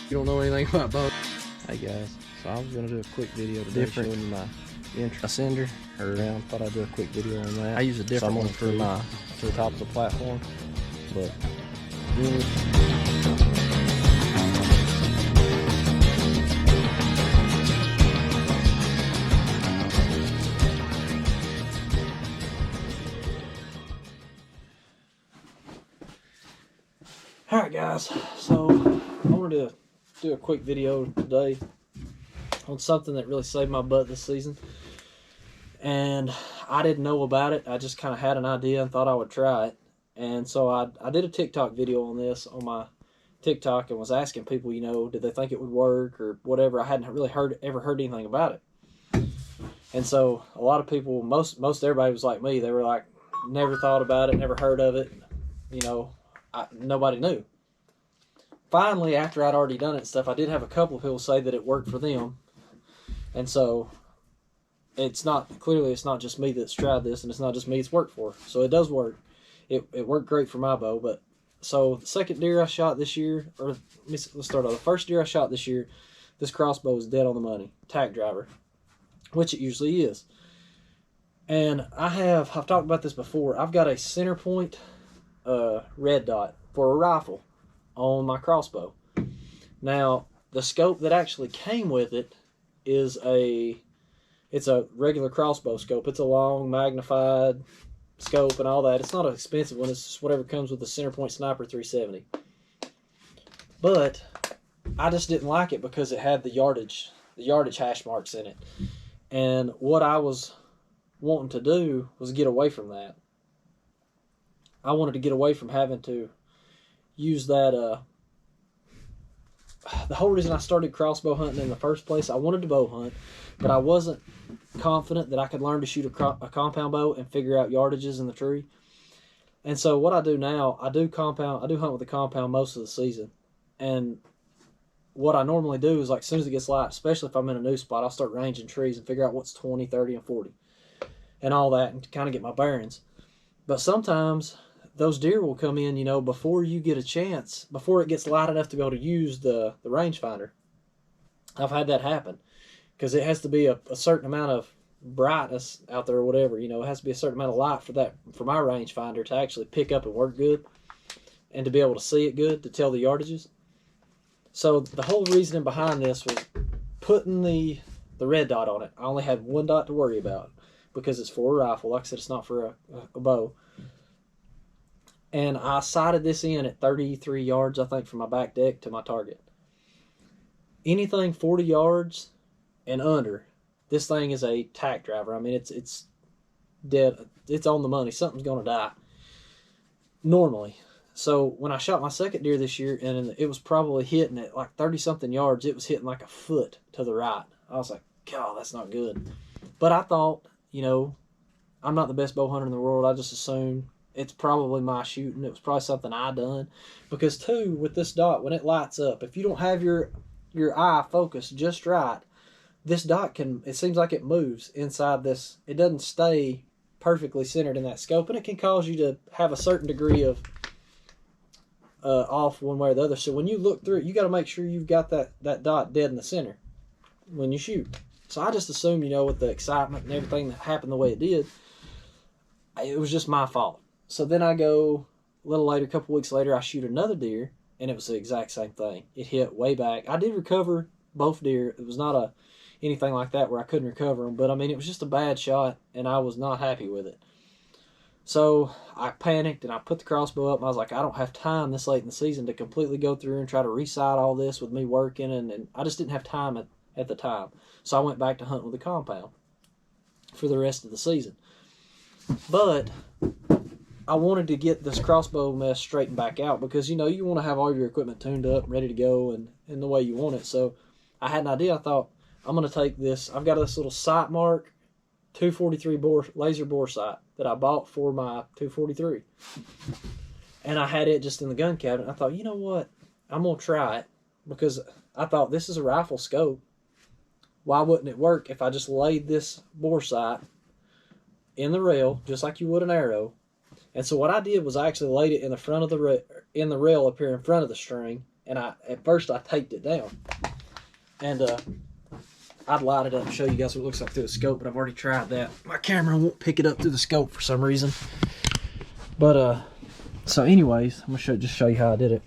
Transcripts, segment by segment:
You don't know anything about bows. Hey guys, so I was gonna do a quick video today showing you my ascender around. Thought I'd do a quick video on that. I use a different one for my to the top of the platform, but Alright guys, so I wanted to do a quick video today on something that really saved my butt this season. And I didn't know about it. I just kind of had an idea and thought I would try it. And so I did a TikTok video on this on my TikTok and was asking people, you know, did they think it would work or whatever. I hadn't really ever heard anything about it. And so a lot of people, most everybody was like me. They were like, never thought about it, never heard of it. You know, nobody knew. Finally, after I'd already done it and stuff, I did have a couple of people say that it worked for them. And so it's not just me that's tried this, and it's not just me it's worked for. So it does work. It worked great for my bow. But so the second deer I shot this year, or let's start off. The first deer I shot this year, this crossbow was dead on the money, tack driver, which it usually is. And I've talked about this before. I've got a center point red dot for a rifle on my crossbow. Now the scope that actually came with it is it's a regular crossbow scope. It's a long magnified scope and all that. It's not an expensive one. It's just whatever comes with the Centerpoint Sniper 370. But I just didn't like it because it had the yardage hash marks in it. And what I was wanting to do was get away from that. I wanted to get away from having to use that. The whole reason I started crossbow hunting in the first place, I wanted to bow hunt, but I wasn't confident that I could learn to shoot a compound bow and figure out yardages in the tree. And so what I do now, I do hunt with a compound most of the season. And what I normally do is, like, as soon as it gets light, especially if I'm in a new spot, I'll start ranging trees and figure out what's 20, 30, and 40 and all that, and kind of get my bearings. But sometimes those deer will come in, you know, before you get a chance, before it gets light enough to be able to use the rangefinder. I've had that happen because it has to be a certain amount of brightness out there or whatever, you know, it has to be a certain amount of light for my rangefinder to actually pick up and work good and to be able to see it good, to tell the yardages. So the whole reasoning behind this was putting the red dot on it. I only had one dot to worry about because it's for a rifle. Like I said, it's not for a bow. And I sighted this in at 33 yards, I think, from my back deck to my target. Anything 40 yards and under, this thing is a tack driver. I mean, it's dead. It's on the money. Something's going to die normally. So when I shot my second deer this year, and it was probably hitting at like 30-something yards, it was hitting like a foot to the right. I was like, God, that's not good. But I thought, you know, I'm not the best bow hunter in the world. I just assumed it's probably my shooting. It was probably something I done. Because too, with this dot, when it lights up, if you don't have your eye focused just right, this dot it seems like it moves inside this. It doesn't stay perfectly centered in that scope, and it can cause you to have a certain degree of off one way or the other. So when you look through it, you got to make sure you've got that dot dead in the center when you shoot. So I just assumed, you know, with the excitement and everything that happened the way it did, it was just my fault. So then I go a little later, a couple weeks later, I shoot another deer, and it was the exact same thing. It hit way back. I did recover both deer. It was not anything like that where I couldn't recover them, but I mean, it was just a bad shot, and I was not happy with it. So I panicked, and I put the crossbow up, and I was like, I don't have time this late in the season to completely go through and try to resight all this with me working, and I just didn't have time at the time. So I went back to hunting with a compound for the rest of the season. But I wanted to get this crossbow mess straightened back out because, you know, you want to have all your equipment tuned up, ready to go, and in the way you want it. So I had an idea. I thought, I'm going to take this. I've got this little sight mark 243 laser bore sight that I bought for my 243. And I had it just in the gun cabinet. I thought, you know what? I'm going to try it because I thought, this is a rifle scope. Why wouldn't it work if I just laid this bore sight in the rail, just like you would an arrow? And so what I did was I actually laid it in the front of in the rail up here in front of the string, And at first I taped it down. And I'd light it up and show you guys what it looks like through the scope, but I've already tried that. My camera won't pick it up through the scope for some reason. But so anyways, I'm gonna just show you how I did it.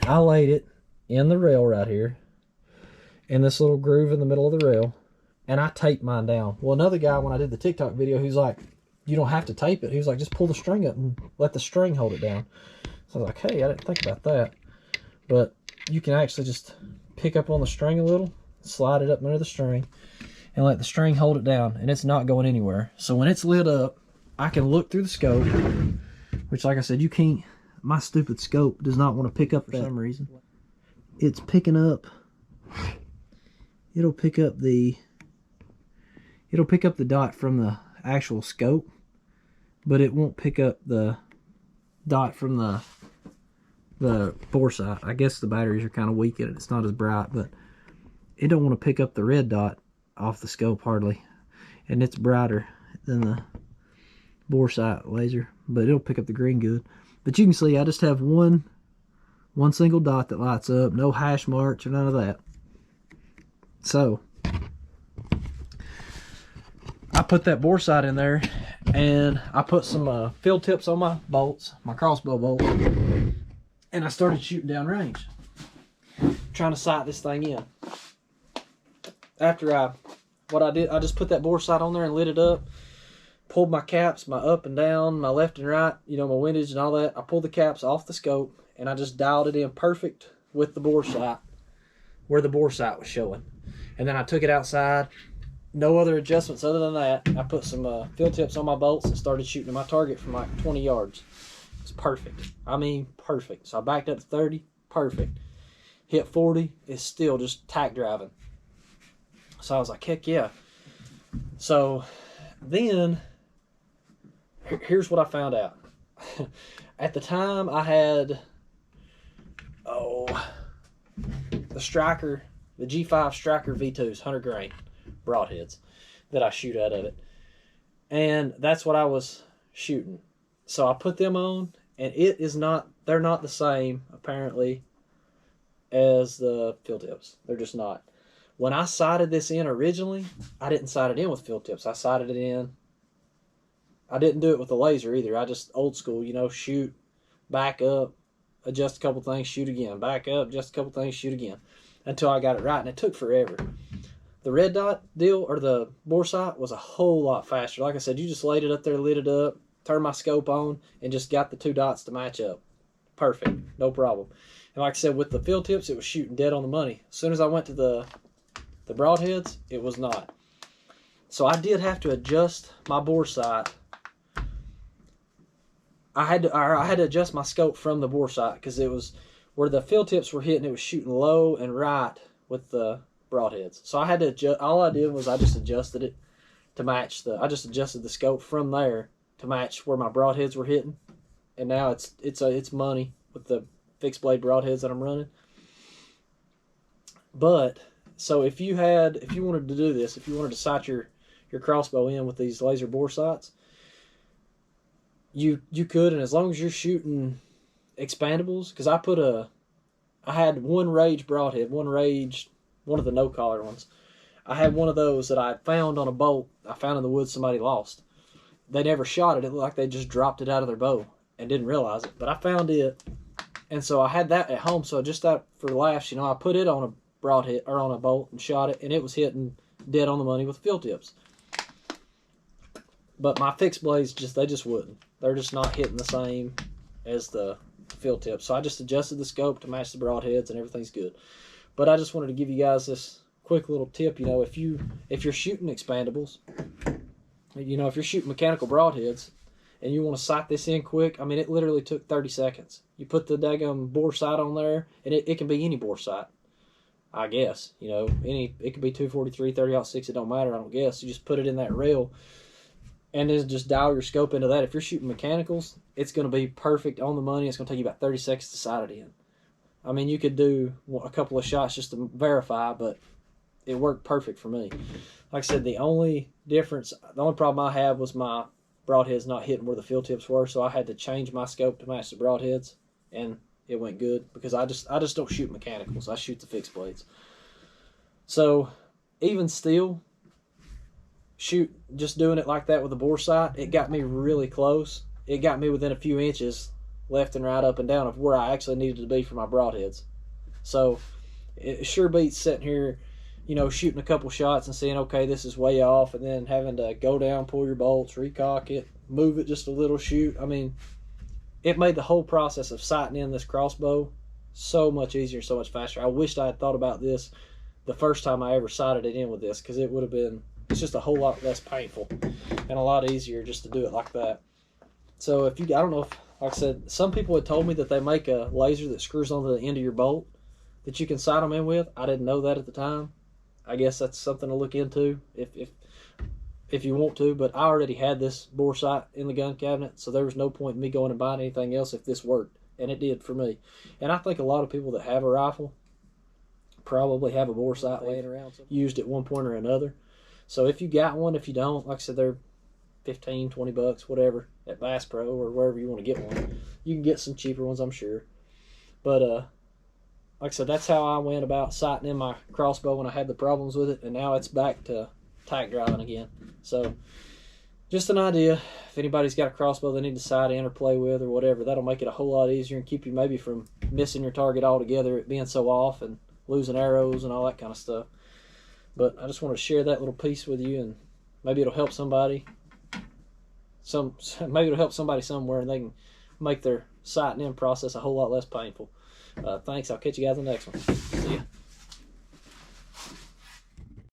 I laid it in the rail right here, in this little groove in the middle of the rail, and I taped mine down. Well, another guy, when I did the TikTok video, he's like, you don't have to tape it. He was like, just pull the string up and let the string hold it down. So I was like, hey, I didn't think about that. But you can actually just pick up on the string a little, slide it up under the string, and let the string hold it down, and it's not going anywhere. So when it's lit up, I can look through the scope, which, like I said, you can't, my stupid scope does not want to pick up for some reason. It's picking up, it'll pick up the dot from the actual scope, but it won't pick up the dot from the bore sight. I guess the batteries are kind of weak and it's not as bright, but it don't want to pick up the red dot off the scope hardly, and it's brighter than the bore sight laser, but it'll pick up the green good. But you can see I just have one single dot that lights up, no hash marks or none of that. So I put that bore sight in there, and I put some field tips on my bolts, my crossbow bolt, and I started shooting down range, trying to sight this thing in. After what I did, I just put that bore sight on there and lit it up, pulled my caps, my up and down, my left and right, you know, my windage and all that. I pulled the caps off the scope, and I just dialed it in perfect with the bore sight, where the bore sight was showing. And then I took it outside. No other adjustments other than that. I put some field tips on my bolts and started shooting at my target from like 20 yards. It's perfect. I mean, perfect. So I backed up to 30, perfect. Hit 40, it's still just tack driving. So I was like, heck yeah. So then, here's what I found out. At the time, I had, the Striker, the G5 Striker V2s, 100 grain broadheads that I shoot out of it. And that's what I was shooting. So I put them on, and they're not the same, apparently, as the field tips. They're just not. When I sighted this in originally, I didn't sight it in with field tips. I sighted it in. I didn't do it with a laser either. I just old school, you know, shoot, back up, adjust a couple things, shoot again. Back up, adjust a couple things, shoot again. Until I got it right, and it took forever. The red dot deal, or the bore sight, was a whole lot faster. Like I said, you just laid it up there, lit it up, turned my scope on, and just got the two dots to match up. Perfect. No problem. And like I said, with the field tips, it was shooting dead on the money. As soon as I went to the broadheads, it was not. So I did have to adjust my bore sight. I had to adjust my scope from the bore sight, because it was where the field tips were hitting, it was shooting low and right with the broadheads. So I had to adjust. All I did was I just adjusted it to match I just adjusted the scope from there to match where my broadheads were hitting. And now it's money with the fixed blade broadheads that I'm running. But so if you wanted to do this, if you wanted to sight your crossbow in with these laser bore sights, you could, and as long as you're shooting expandables, because I had one Rage broadhead, one of the no collar ones. I had one of those that I found on a bolt I found in the woods somebody lost. They never shot it. It looked like they just dropped it out of their bow and didn't realize it. But I found it, and so I had that at home. So just that for laughs, you know, I put it on a broadhead or on a bolt and shot it, and it was hitting dead on the money with field tips. But my fixed blades they just wouldn't. They're just not hitting the same as the field tips. So I just adjusted the scope to match the broadheads, and everything's good. But I just wanted to give you guys this quick little tip. You know, if you're shooting expandables, you know, if you're shooting mechanical broadheads and you want to sight this in quick, I mean, it literally took 30 seconds. You put the daggum bore sight on there, and it can be any bore sight, I guess. You know, it could be 243, 30-06, it don't matter, I don't guess. You just put it in that rail, and then just dial your scope into that. If you're shooting mechanicals, it's going to be perfect on the money. It's going to take you about 30 seconds to sight it in. I mean, you could do a couple of shots just to verify, but it worked perfect for me. Like I said, the only problem I had was my broadheads not hitting where the field tips were, so I had to change my scope to match the broadheads, and it went good, because I just don't shoot mechanicals. I shoot the fixed blades. So even still, just doing it like that with a bore sight, it got me really close. It got me within a few inches left and right, up and down, of where I actually needed to be for my broadheads. So it sure beats sitting here, you know, shooting a couple shots and seeing, okay, this is way off, and then having to go down, pull your bolts, recock it, move it just a little, shoot. I mean, it made the whole process of sighting in this crossbow so much easier, so much faster. I wished I had thought about this the first time I ever sighted it in with this, because it would have been, it's just a whole lot less painful and a lot easier just to do it like that. So if you, I don't know if, like I said, some people had told me that they make a laser that screws onto the end of your bolt that you can sight them in with. I didn't know that at the time. I guess that's something to look into if you want to, but I already had this bore sight in the gun cabinet, so there was no point in me going and buying anything else if this worked, and it did for me. And I think a lot of people that have a rifle probably have a bore sight laying around, used at one point or another. So if you got one, if you don't, like I said, they're 15, 20 bucks, whatever, at Bass Pro or wherever you want to get one. You can get some cheaper ones, I'm sure. But like I said, that's how I went about sighting in my crossbow when I had the problems with it, and now it's back to tack driving again. So just an idea. If anybody's got a crossbow they need to sight in or play with or whatever, that'll make it a whole lot easier and keep you maybe from missing your target altogether, it being so off, and losing arrows and all that kind of stuff. But I just want to share that little piece with you, and maybe it'll help somebody. Maybe it'll help somebody somewhere, and they can make their sighting in process a whole lot less painful. Thanks. I'll catch you guys in the next one. See ya.